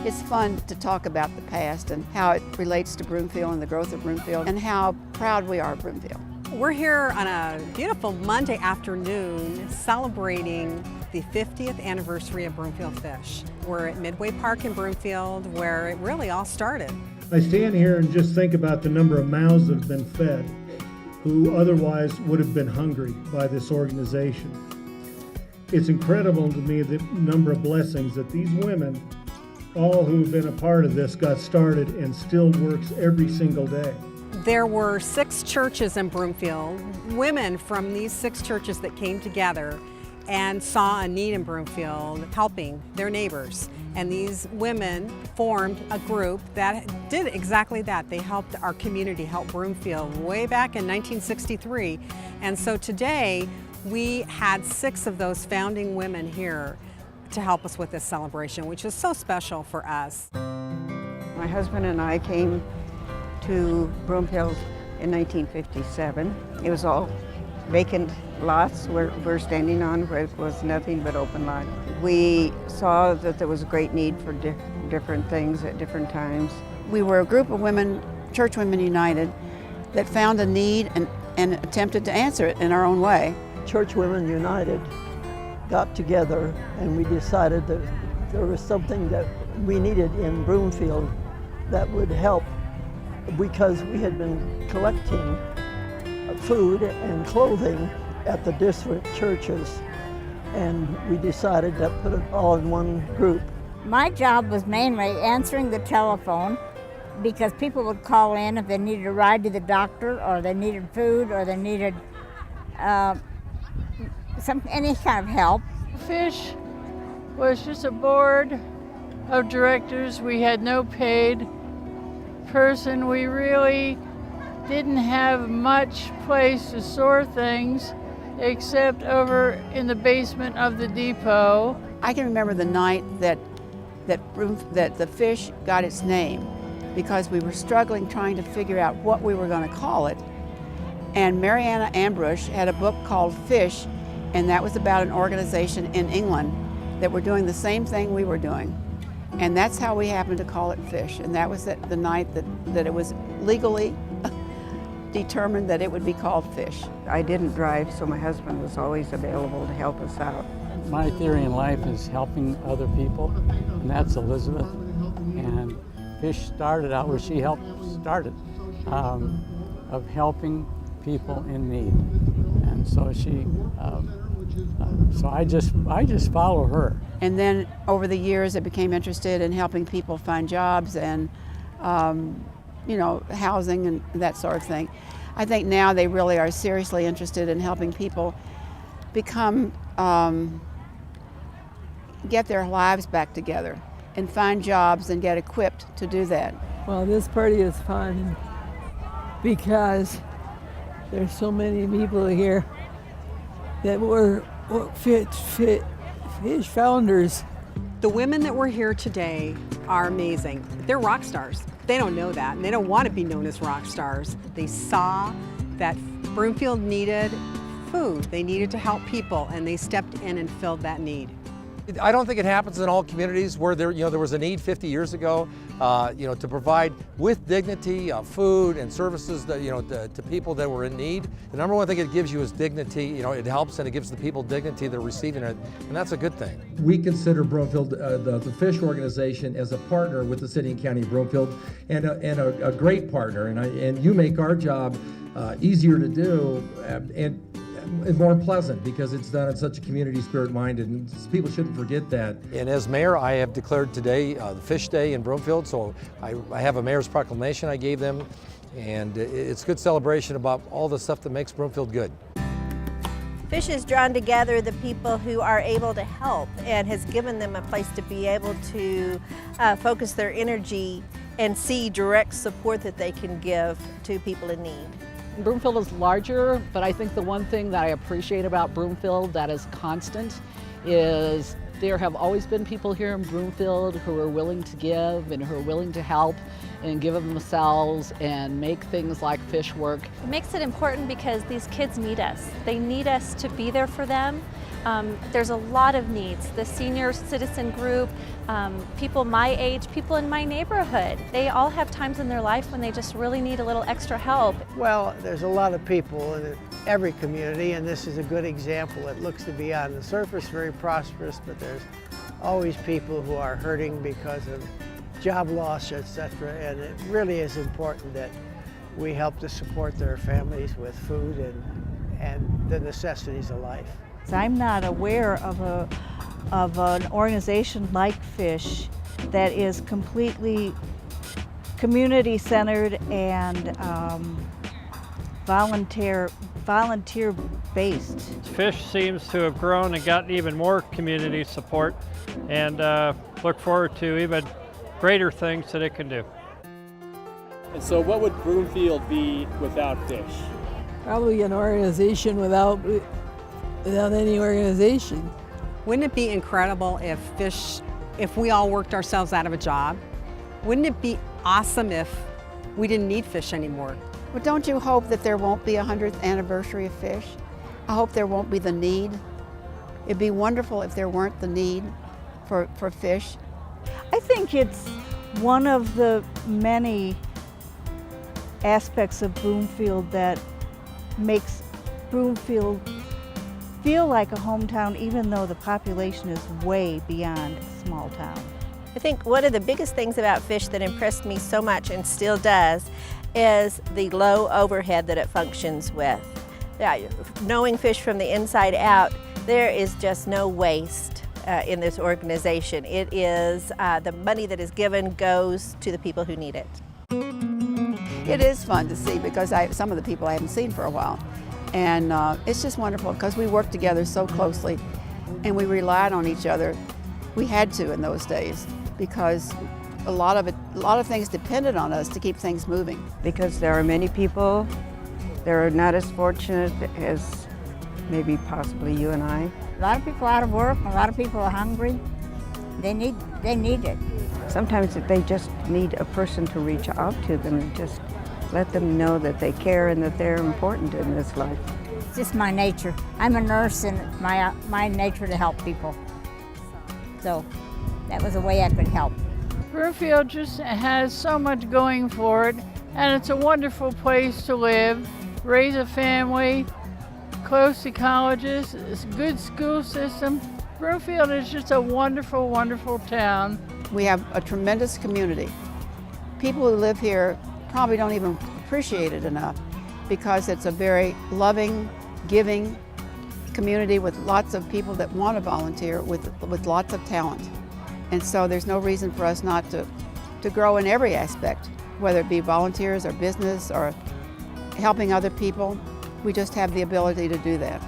It's fun to talk about the past and how it relates to Broomfield and the growth of Broomfield and how proud we are of Broomfield. We're here on a beautiful Monday afternoon celebrating the 50th anniversary of Broomfield Fish. We're at Midway Park in Broomfield where it really all started. I stand here and just think about the number of mouths that have been fed who otherwise would have been hungry by this organization. It's incredible to me the number of blessings that these women, all who've been a part of this, got started and still works every single day. There were 6 churches in Broomfield, women from these 6 churches that came together and saw a need in Broomfield helping their neighbors. And these women formed a group that did exactly that. They helped our community, help Broomfield way back in 1963. And so today we had 6 of those founding women here to help us with this celebration, which is so special for us. My husband and I came to Broomfield in 1957. It was all vacant lots we're standing on, where it was nothing but open lot. We saw that there was a great need for different things at different times. We were a group of women, Church Women United, that found a need and attempted to answer it in our own way. Church Women United got together and we decided that there was something that we needed in Broomfield that would help, because we had been collecting food and clothing at the different churches, and we decided to put it all in one group. My job was mainly answering the telephone, because people would call in if they needed a ride to the doctor, or they needed food, or they needed any kind of help. Fish was just a board of directors. We had no paid person. We really didn't have much place to store things except over in the basement of the depot. I can remember the night that the fish got its name, because we were struggling trying to figure out what we were going to call it. And Mariana Ambrush had a book called Fish, and that was about an organization in England that were doing the same thing we were doing. And that's how we happened to call it Fish. And that was the night that it was legally determined that it would be called Fish. I didn't drive, so my husband was always available to help us out. My theory in life is helping other people, and that's Elizabeth. And Fish started out where she helped started, of helping people in need. And so so I just follow her. And then over the years, I became interested in helping people find jobs and, housing and that sort of thing. I think now they really are seriously interested in helping people become, get their lives back together and find jobs and get equipped to do that. Well, this party is fun because there's so many people here that were Fish founders. The women that were here today are amazing. They're rock stars. They don't know that, and they don't want to be known as rock stars. They saw that Broomfield needed food. They needed to help people, and they stepped in and filled that need. I don't think it happens in all communities where there was a need 50 years ago, to provide with dignity food and services that, to people that were in need. The number one thing it gives you is dignity. It helps and it gives the people dignity that are receiving it, and that's a good thing. We consider Broomfield, the Fish organization, as a partner with the City and County of Broomfield, and a great partner. And you make our job easier to do and more pleasant, because it's done in such a community spirit minded, and people shouldn't forget that. And as mayor, I have declared today the Fish Day in Broomfield, so I have a mayor's proclamation I gave them, and it's a good celebration about all the stuff that makes Broomfield good. Fish has drawn together the people who are able to help and has given them a place to be able to focus their energy and see direct support that they can give to people in need. Broomfield is larger, but I think the one thing that I appreciate about Broomfield that is constant is there have always been people here in Broomfield who are willing to give and who are willing to help and give of themselves and make things like Fish work. It makes it important because these kids need us. They need us to be there for them. There's a lot of needs. The senior citizen group, people my age, people in my neighborhood, they all have times in their life when they just really need a little extra help. Well, there's a lot of people in every community, and this is a good example. It looks to be on the surface very prosperous, but there's always people who are hurting because of job loss, etc. And it really is important that we help to support their families with food and the necessities of life. I'm not aware of an organization like Fish that is completely community-centered and volunteer-based. Fish seems to have grown and gotten even more community support, and look forward to even greater things that it can do. And so what would Broomfield be without Fish? Probably an organization without any organization. Wouldn't it be incredible if we all worked ourselves out of a job? Wouldn't it be awesome if we didn't need Fish anymore? Well, don't you hope that there won't be a 100th anniversary of Fish? I hope there won't be the need. It'd be wonderful if there weren't the need for Fish. I think it's one of the many aspects of Broomfield that makes Broomfield feel like a hometown, even though the population is way beyond a small town. I think one of the biggest things about Fish that impressed me so much and still does is the low overhead that it functions with. Knowing Fish from the inside out, there is just no waste in this organization. It is the money that is given goes to the people who need it. It is fun to see because some of the people I haven't seen for a while. And it's just wonderful because we worked together so closely and we relied on each other. We had to in those days because a lot of things depended on us to keep things moving. Because there are many people that are not as fortunate as maybe possibly you and I. A lot of people out of work, a lot of people are hungry. They need it. Sometimes they just need a person to reach out to them and just let them know that they care and that they're important in this life. It's just my nature. I'm a nurse and it's my nature to help people. So that was a way I could help. Broomfield just has so much going for it, and it's a wonderful place to live, raise a family, close to colleges, it's a good school system. Broomfield is just a wonderful, wonderful town. We have a tremendous community. People who live here probably don't even appreciate it enough because it's a very loving, giving community with lots of people that want to volunteer with lots of talent. And so there's no reason for us not to grow in every aspect, whether it be volunteers or business or helping other people. We just have the ability to do that.